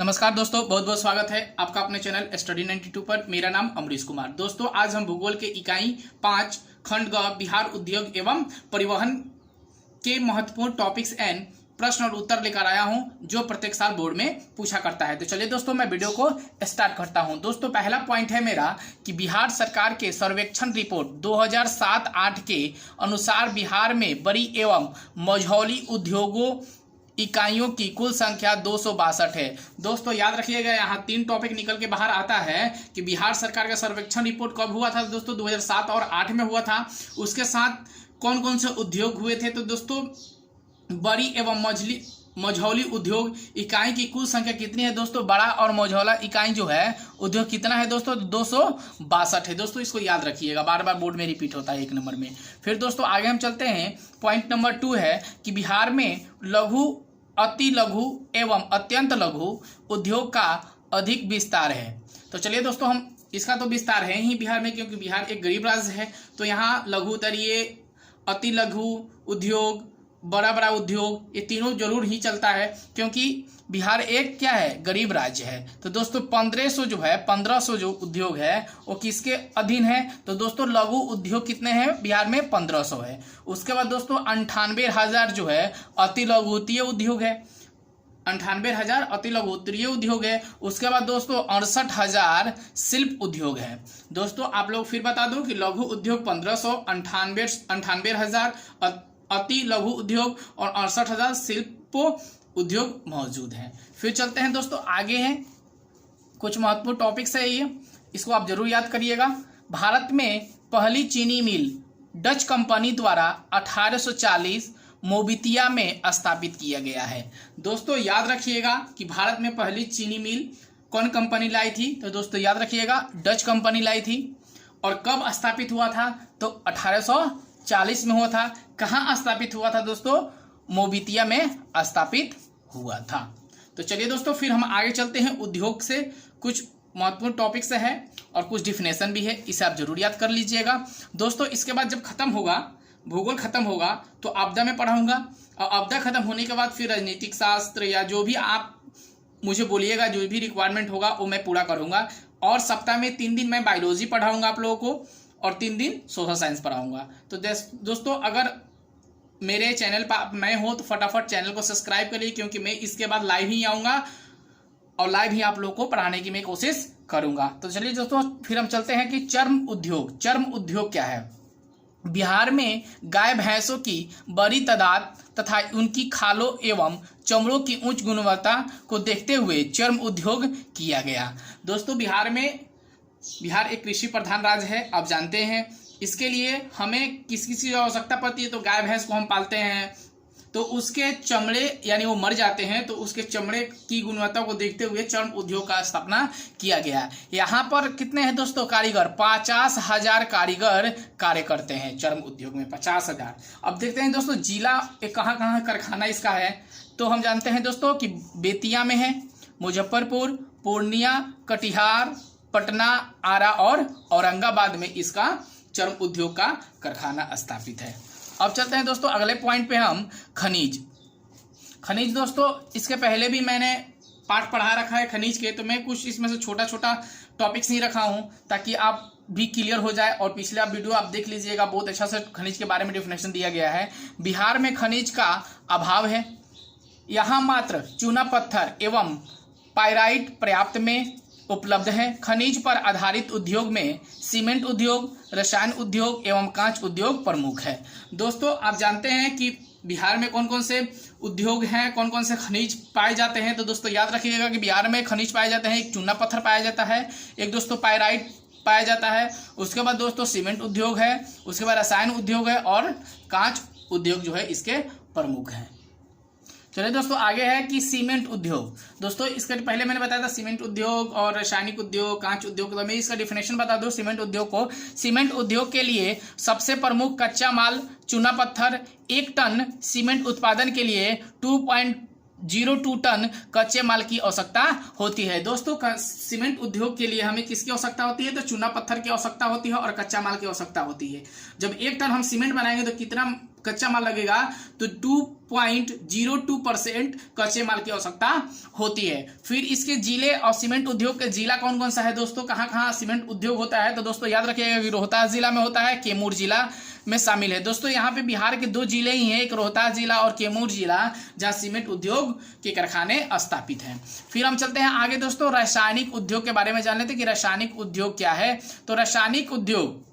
नमस्कार दोस्तों, बहुत बहुत स्वागत है आपका अपने चैनल स्टडी 92 पर। मेरा नाम अमरीश कुमार। दोस्तों, आज हम भूगोल के इकाई 5 खंड ग बिहार उद्योग एवं परिवहन के महत्वपूर्ण टॉपिक्स एंड प्रश्न और उत्तर लेकर आया हूं, जो प्रत्येक साल बोर्ड में पूछा करता है। तो चलिए दोस्तों, मैं वीडियो को स्टार्ट करता हूं। दोस्तों, पहला पॉइंट है मेरा कि बिहार सरकार के सर्वेक्षण रिपोर्ट 2007-8 के अनुसार बिहार में बड़ी एवं मझौली उद्योगों इकाइयों की कुल संख्या 262 है। दोस्तों याद रखिएगा, यहाँ 3 टॉपिक निकल के बाहर आता है कि बिहार सरकार का सर्वेक्षण रिपोर्ट कब हुआ था। दोस्तों 2007 और 8 में हुआ था। उसके साथ कौन कौन से उद्योग हुए थे। तो दोस्तों बड़ी एवं मझौली उद्योग इकाई की कुल संख्या कितनी है। दोस्तों बड़ा और मझौला इकाई जो है उद्योग कितना है दोस्तों, 262 है। दोस्तों इसको याद रखिएगा, बार बार बोर्ड में रिपीट होता है 1 नंबर में। फिर दोस्तों आगे हम चलते हैं। पॉइंट नंबर 2 है कि बिहार में लघु, अति लघु एवं अत्यंत लघु उद्योग का अधिक विस्तार है। तो चलिए दोस्तों, हम इसका तो विस्तार है ही बिहार में, क्योंकि बिहार एक गरीब राज्य है। तो यहाँ लघु तरीय, अति लघु उद्योग, बड़ा बड़ा उद्योग, ये तीनों जरूर ही चलता है, क्योंकि बिहार एक क्या है, गरीब राज्य है। तो दोस्तों 1500 जो उद्योग है वो किसके अधीन है। तो दोस्तों लघु उद्योग कितने हैं बिहार में, 1500 है। उसके बाद दोस्तों 98,000 जो है अति लघुत्तीय उद्योग है। 98,000 अति लघुत्तीय उद्योग है। उसके बाद दोस्तों 68,000 शिल्प उद्योग है। दोस्तों आप लोग फिर बता दूं कि लघु उद्योग 1500, 98,000 अति लघु उद्योग और 68,000 शिल्प उद्योग मौजूद हैं। फिर चलते हैं दोस्तों, आगे हैं कुछ महत्वपूर्ण टॉपिक्स है ये, इसको आप जरूर याद करिएगा। भारत में पहली चीनी मिल डच कंपनी द्वारा 1840 मोबितिया में स्थापित किया गया है। दोस्तों याद रखिएगा कि भारत में पहली चीनी मिल कौन कंपनी लाई थी। तो दोस्तों याद रखिएगा, डच कंपनी लाई थी। और कब स्थापित हुआ था, तो 1840 में हुआ था। कहाँ स्थापित हुआ था दोस्तों, मोबितिया में स्थापित हुआ था। तो चलिए दोस्तों, फिर हम आगे चलते हैं। उद्योग से कुछ महत्वपूर्ण टॉपिक्स है और कुछ डिफिनेशन भी है, इसे आप जरूर याद कर लीजिएगा। दोस्तों इसके बाद जब खत्म होगा, भूगोल खत्म होगा, तो आपदा में पढ़ाऊंगा। और आपदा खत्म होने के बाद फिर राजनीतिक शास्त्र या जो भी आप मुझे बोलिएगा, जो भी रिक्वायरमेंट होगा वो मैं पूरा करूंगा। और सप्ताह में 3 दिन मैं बायोलॉजी पढ़ाऊंगा आप लोगों को, और 3 दिन सोशल साइंस पढ़ाऊंगा। तो दोस्तों अगर मेरे चैनल पर आप नए हो तो फटाफट चैनल को सब्सक्राइब करिए, क्योंकि मैं इसके बाद लाइव ही आऊँगा और लाइव ही आप लोगों को पढ़ाने की मैं कोशिश करूँगा। तो चलिए दोस्तों, फिर हम चलते हैं कि चर्म उद्योग। चर्म उद्योग क्या है। बिहार में गाय भैंसों की बड़ी तादाद तथा उनकी खालों एवं चमड़ों की उच्च गुणवत्ता को देखते हुए चर्म उद्योग किया गया। दोस्तों बिहार एक कृषि प्रधान राज्य है, आप जानते हैं। इसके लिए हमें किस किस की आवश्यकता पड़ती है। तो गाय भैंस को हम पालते हैं, तो उसके चमड़े यानी वो मर जाते हैं, तो उसके चमड़े की गुणवत्ता को देखते हुए चर्म उद्योग का स्थापना किया गया। यहाँ पर कितने हैं दोस्तों कारीगर, 50,000 कारीगर कार्य करते हैं चर्म उद्योग में, 50,000। अब देखते हैं दोस्तों जिला कहाँ कहाँ कारखाना इसका है। तो हम जानते हैं दोस्तों कि बेतिया में है, मुजफ्फरपुर, पूर्णिया, कटिहार, पटना, आरा और औरंगाबाद में इसका चर्म उद्योग का कारखाना स्थापित है। अब चलते हैं दोस्तों अगले पॉइंट पे, हम खनिज। दोस्तों इसके पहले भी मैंने पाठ पढ़ा रखा है खनिज के, तो मैं कुछ इसमें से छोटा छोटा टॉपिक्स नहीं रखा हूं ताकि आप भी क्लियर हो जाए। और पिछला वीडियो आप देख लीजिएगा, बहुत अच्छा से खनिज के बारे में डिफिनेशन दिया गया है। बिहार में खनिज का अभाव है। यहाँ मात्र चूना पत्थर एवं पाइराइट पर्याप्त में उपलब्ध है। खनिज पर आधारित उद्योग में सीमेंट उद्योग, रसायन उद्योग एवं कांच उद्योग प्रमुख है। दोस्तों आप जानते हैं कि बिहार में कौन कौन से उद्योग हैं, कौन कौन से खनिज पाए जाते हैं। तो दोस्तों याद रखिएगा कि बिहार में खनिज पाए जाते हैं। एक चूना पत्थर पाया जाता है, एक दोस्तों पाइराइट पाया जाता है, उसके बाद दोस्तों सीमेंट उद्योग है, उसके बाद रसायन उद्योग है और कांच उद्योग जो है इसके प्रमुख हैं। चलिए दोस्तों आगे है कि सीमेंट उद्योग। दोस्तों इसके पहले मैंने बताया था सीमेंट उद्योग और रासायनिक उद्योग, कांच उद्योग। तो मैं इसका डिफिनेशन बता दूं सीमेंट उद्योग को। सीमेंट उद्योग के लिए सबसे प्रमुख कच्चा माल चूना पत्थर। 1 टन सीमेंट उत्पादन के लिए 2.02 टन कच्चे माल की आवश्यकता होती है। दोस्तों सीमेंट उद्योग के लिए हमें किसकी आवश्यकता होती है, तो चूना पत्थर की आवश्यकता होती है और कच्चा माल की आवश्यकता होती है। जब 1 टन हम सीमेंट बनाएंगे तो कितना कच्चा माल लगेगा तो 2.02% कच्चे माल की आवश्यकता होती है। फिर इसके जिले और सीमेंट उद्योग के जिला कौन कौन सा है दोस्तों, कहाँ कहाँ सीमेंट उद्योग होता है, तो दोस्तों याद रखिएगा कि रोहतास जिला में होता है, कैमूर जिला में शामिल है। दोस्तों यहाँ पे बिहार के 2 जिले ही हैं, एक रोहतास जिला और कैमूर जिला, जहाँ सीमेंट उद्योग के कारखाने स्थापित हैं। फिर हम चलते हैं आगे दोस्तों, रासायनिक उद्योग के बारे में जान लेते हैं कि रासायनिक उद्योग क्या है। तो रासायनिक उद्योग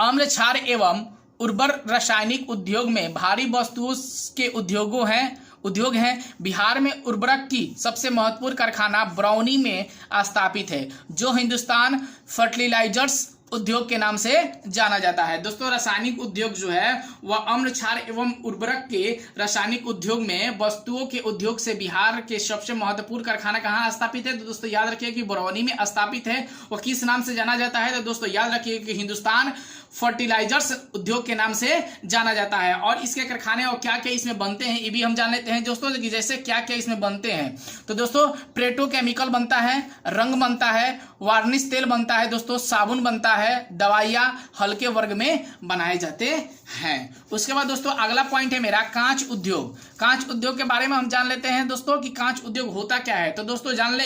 अम्ल क्षार एवं उर्वर रासायनिक उद्योग में भारी वस्तुओं के उद्योग हैं। बिहार में उर्वरक की सबसे महत्वपूर्ण कारखाना बरौनी में स्थापित है, जो हिंदुस्तान फर्टिलाइजर्स उद्योग के नाम से जाना जाता है। दोस्तों रासायनिक उद्योग जो है वह अम्ल क्षार एवं उर्वरक के रासायनिक उद्योग में वस्तुओं के उद्योग से बिहार के सबसे महत्वपूर्ण कारखाना कहाँ स्थापित है, तो दोस्तों याद रखिए कि बरौनी में स्थापित है। वह किस नाम से जाना जाता है, तो दोस्तों याद रखिए कि हिंदुस्तान फर्टिलाइजर्स उद्योग के नाम से जाना जाता है। और इसके कारखाने और क्या क्या इसमें बनते हैं ये भी हम जान लेते हैं दोस्तों, कि जैसे क्या क्या इसमें बनते हैं। तो दोस्तों पेट्रोकेमिकल बनता है, रंग बनता है, वार्निश तेल बनता है, दोस्तों साबुन बनता है, दवाइयाँ हल्के वर्ग में बनाए जाते हैं। उसके बाद दोस्तों अगला पॉइंट है मेरा कांच उद्योग। कांच उद्योग के बारे में हम जान लेते हैं दोस्तों कि कांच उद्योग होता क्या है। तो दोस्तों जान ले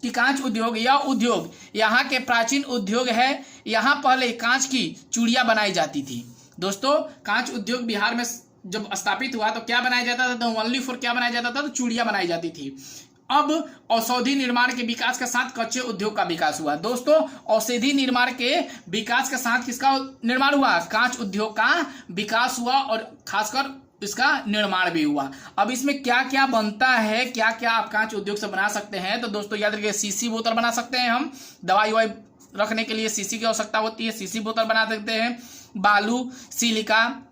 कि कांच उद्योग यह उद्योग यहाँ के प्राचीन उद्योग है। यहाँ पहले कांच की चूड़ियाँ बनाई जाती थी। दोस्तों कांच उद्योग बिहार में जब स्थापित हुआ तो क्या बनाया जाता था, तो ओनली फॉर क्या बनाया जाता था, तो चूड़ियाँ बनाई जाती थी। अब औषधि निर्माण के विकास के साथ कच्चे उद्योग का विकास हुआ। दोस्तों औषधि निर्माण के विकास के साथ किसका निर्माण हुआ, कांच उद्योग का विकास हुआ और खासकर इसका निर्माण भी हुआ। अब इसमें क्या क्या बनता है, क्या क्या आप कांच उद्योग से बना सकते हैं, तो दोस्तों याद रखिए सीसी बोतल बना सकते हैं हम, दवाई ववाई रखने के लिए सीसी की आवश्यकता होती है, सीसी बोतल बना सकते हैं। बालू, सिलिका,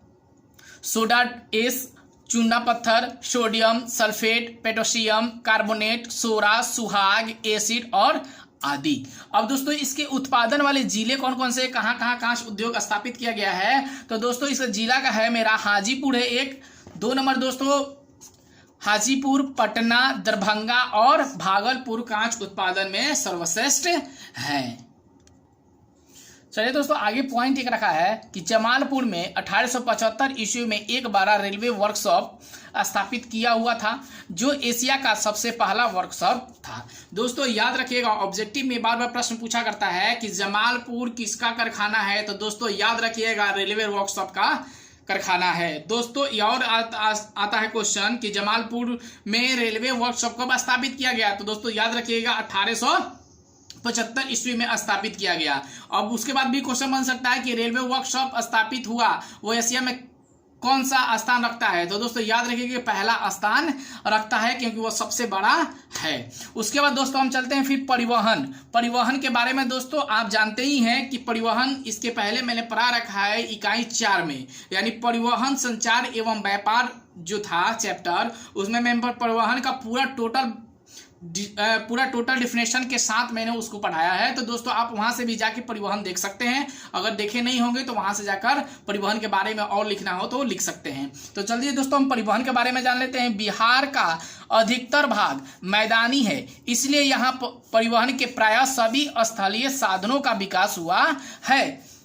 सोडा एस, चूना पत्थर, सोडियम सल्फेट, पोटेशियम कार्बोनेट, सोरा, सुहाग एसिड और आदि। अब दोस्तों इसके उत्पादन वाले जिले कौन कौन से, कहाँ कहाँ कांच उद्योग स्थापित किया गया है, तो दोस्तों इसका जिला का है मेरा हाजीपुर है एक, 2 नंबर दोस्तों हाजीपुर, पटना, दरभंगा और भागलपुर कांच उत्पादन में सर्वश्रेष्ठ है। चलिए दोस्तों आगे पॉइंट एक रखा है कि जमालपुर में 1875 ईस्वी में एक बड़ा रेलवे वर्कशॉप स्थापित किया हुआ था, जो एशिया का सबसे पहला वर्कशॉप था। दोस्तों याद रखिएगा ऑब्जेक्टिव में बार बार प्रश्न पूछा करता है कि जमालपुर किसका कारखाना है, तो दोस्तों याद रखिएगा रेलवे वर्कशॉप का कारखाना है। दोस्तों और आता है क्वेश्चन कि जमालपुर में रेलवे वर्कशॉप कब स्थापित किया गया, तो दोस्तों याद रखिएगा 1875 ईस्वी में स्थापित किया गया। अब उसके बाद भी क्वेश्चन बन सकता है कि रेलवे वर्कशॉप स्थापित हुआ वो एशिया में कौन सा स्थान रखता है, तो दोस्तों याद रखिए कि पहला स्थान रखता है क्योंकि वो सबसे बड़ा है। उसके बाद दोस्तों हम चलते हैं फिर परिवहन के बारे में। दोस्तों आप जानते ही हैं कि परिवहन इसके पहले मैंने पढ़ा रखा है इकाई 4 में, यानी परिवहन संचार एवं व्यापार जो था चैप्टर, उसमें मैं परिवहन का पूरा टोटल डिफिनेशन के साथ मैंने उसको पढ़ाया है। तो दोस्तों आप वहां से भी जाके परिवहन देख सकते हैं, अगर देखे नहीं होंगे तो वहां से जाकर परिवहन के बारे में और लिखना हो तो लिख सकते हैं। तो चलिए दोस्तों हम परिवहन के बारे में जान लेते हैं। बिहार का अधिकतर भाग मैदानी है, इसलिए यहाँ परिवहन के प्रायः सभी स्थलीय साधनों का विकास हुआ है।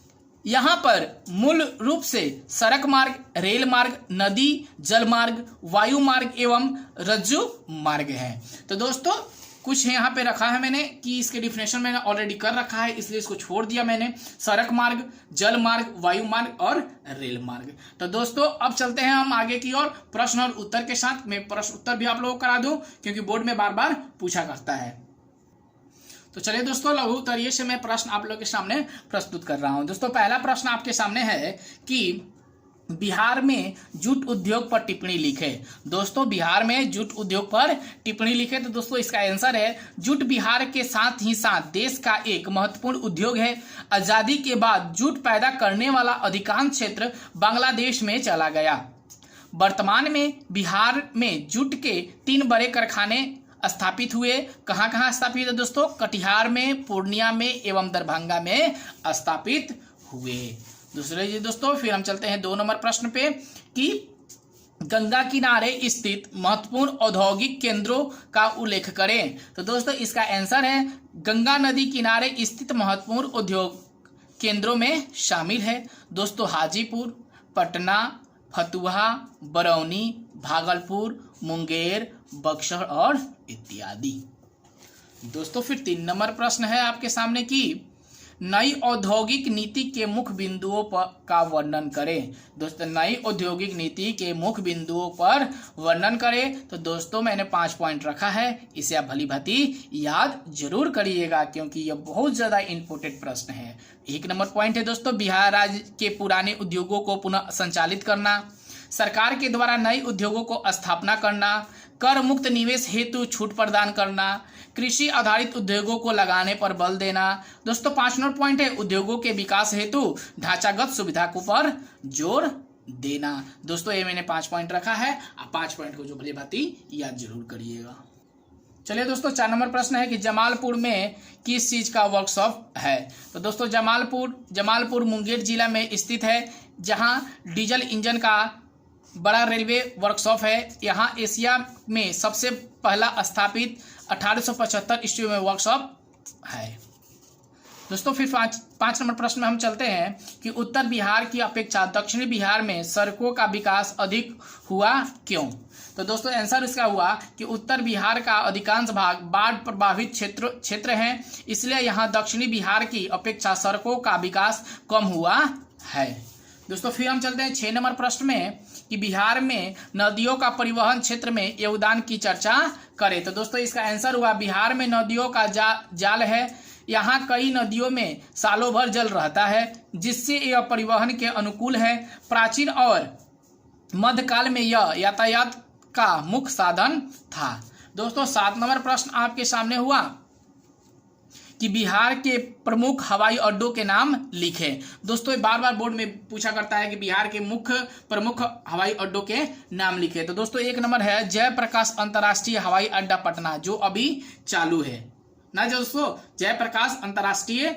यहाँ पर मूल रूप से सड़क मार्ग, रेल मार्ग, नदी, जल मार्ग, वायु मार्ग एवं रज्जु मार्ग है। तो दोस्तों कुछ यहाँ पे रखा है मैंने कि इसके डिफिनेशन मैंने ऑलरेडी कर रखा है, इसलिए इसको छोड़ दिया मैंने। सड़क मार्ग, जल मार्ग, वायु मार्ग और रेल मार्ग। तो दोस्तों अब चलते हैं हम आगे की ओर प्रश्न और उत्तर के साथ। मैं प्रश्न उत्तर भी आप लोगों को करा दूं क्योंकि बोर्ड में बार बार पूछा करता है। तो चलिए दोस्तों लघु उत्तरीय से मैं प्रश्न आप लोगों के सामने प्रस्तुत कर रहा हूं। दोस्तों पहला प्रश्न आपके सामने है कि बिहार में जूट उद्योग पर टिप्पणी लिखे। दोस्तों बिहार में जूट उद्योग पर टिप्पणी लिखे, तो दोस्तों इसका आंसर है जूट बिहार के साथ ही साथ देश का एक महत्वपूर्ण उद्योग है। आजादी के बाद जूट पैदा करने वाला अधिकांश क्षेत्र बांग्लादेश में चला गया। वर्तमान में बिहार में जूट के 3 बड़े कारखाने स्थापित हुए। कहाँ कहाँ स्थापित है दोस्तों, कटिहार में, पूर्णिया में एवं दरभंगा में स्थापित हुए। दूसरे जी दोस्तों फिर हम चलते हैं 2 नंबर प्रश्न पे कि गंगा किनारे स्थित महत्वपूर्ण औद्योगिक केंद्रों का उल्लेख करें। तो दोस्तों इसका आंसर है गंगा नदी किनारे स्थित महत्वपूर्ण उद्योग केंद्रों में शामिल है दोस्तों हाजीपुर, पटना, फतुहा, बरौनी, भागलपुर, मुंगेर, बक्सर और इत्यादि। दोस्तों फिर 3 नंबर प्रश्न है आपके सामने कि नई औद्योगिक नीति के मुख्य बिंदुओं पर का वर्णन करें। दोस्तों नई औद्योगिक नीति के मुख्य बिंदुओं पर वर्णन करें। तो दोस्तों मैंने 5 पॉइंट रखा है, इसे आप भली भांति याद जरूर करिएगा क्योंकि यह बहुत ज्यादा इंपॉर्टेंट प्रश्न है। 1 नंबर पॉइंट है दोस्तों, बिहार राज्य के पुराने उद्योगों को पुनः संचालित करना, सरकार के द्वारा नए उद्योगों को स्थापना करना, कर मुक्त निवेश हेतु छूट प्रदान करना, कृषि आधारित उद्योगों को लगाने पर बल देना। दोस्तों 5 नंबर पॉइंट है, उद्योगों के विकास हेतु ढांचागत सुविधा को पर जोर देना। दोस्तों ये मैंने 5 पॉइंट रखा है, आप 5 पॉइंट को जो भली भांति याद जरूर करिएगा। चलिए दोस्तों 4 नंबर प्रश्न है कि जमालपुर में किस चीज का वर्कशॉप है। तो दोस्तों जमालपुर मुंगेर जिला में स्थित है, जहां डीजल इंजन का बड़ा रेलवे वर्कशॉप है। यहाँ एशिया में सबसे पहला स्थापित 1875 ईस्वी में वर्कशॉप है। दोस्तों फिर 5 नंबर प्रश्न में हम चलते हैं कि उत्तर बिहार की अपेक्षा दक्षिणी बिहार में सड़कों का विकास अधिक हुआ क्यों। तो दोस्तों आंसर इसका हुआ कि उत्तर बिहार का अधिकांश भाग बाढ़ प्रभावित क्षेत्र है, इसलिए यहाँ दक्षिणी बिहार की अपेक्षा सड़कों का विकास कम हुआ है। दोस्तों फिर हम चलते हैं 6 नंबर प्रश्न में कि बिहार में नदियों का परिवहन क्षेत्र में योगदान की चर्चा करें। तो दोस्तों इसका आंसर हुआ बिहार में नदियों का जाल है। यहाँ कई नदियों में सालों भर जल रहता है, जिससे यह परिवहन के अनुकूल है। प्राचीन और मध्यकाल में यह यातायात का मुख्य साधन था। दोस्तों 7 नंबर प्रश्न आपके सामने हुआ कि बिहार के प्रमुख हवाई अड्डों के नाम लिखें। दोस्तों बार बार बोर्ड में पूछा करता है कि बिहार के प्रमुख हवाई अड्डों के नाम लिखें। तो दोस्तों 1 नंबर है जयप्रकाश अंतर्राष्ट्रीय हवाई अड्डा पटना, जो अभी चालू है ना। दोस्तों जयप्रकाश अंतर्राष्ट्रीय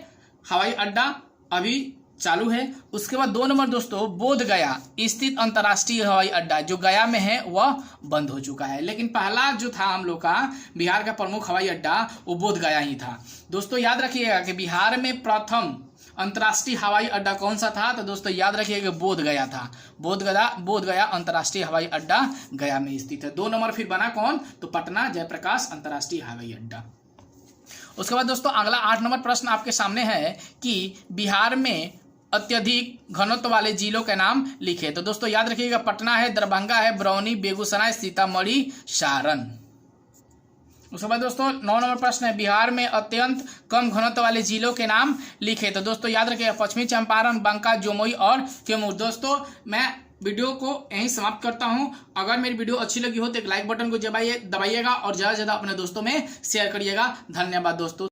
हवाई अड्डा अभी चालू है। उसके बाद 2 नंबर दोस्तों बोधगया स्थित अंतर्राष्ट्रीय हवाई अड्डा जो गया में है वह बंद हो चुका है, लेकिन पहला जो था हम लोग का बिहार का प्रमुख हवाई अड्डा वो बोधगया ही था। दोस्तों याद रखिएगा कि बिहार में प्रथम अंतर्राष्ट्रीय हवाई अड्डा कौन सा था। तो दोस्तों याद रखिएगा बोधगया था। बोधगया अंतर्राष्ट्रीय हवाई अड्डा गया में स्थित है। 2 नंबर फिर बना कौन, तो पटना जयप्रकाश अंतर्राष्ट्रीय हवाई अड्डा। उसके बाद दोस्तों अगला 8 नंबर प्रश्न आपके सामने है कि बिहार में अत्यधिक घनत्व वाले जिलों के नाम लिखे। तो दोस्तों याद रखिएगा पटना है, दरभंगा है, बरौनी, बेगूसराय, सीतामढ़ी, सारण। उसके बाद दोस्तों 9 नंबर प्रश्न है बिहार में अत्यंत कम घनत्व वाले जिलों के नाम लिखे। तो दोस्तों याद रखिएगा पश्चिमी चंपारण, बांका, जमुई और कैमूर। दोस्तों मैं वीडियो को यहीं समाप्त करता हूं। अगर मेरी वीडियो अच्छी लगी हो तो एक लाइक बटन को दबाइएगा और ज़्यादा से ज़्यादा अपने दोस्तों में शेयर करिएगा। धन्यवाद दोस्तों।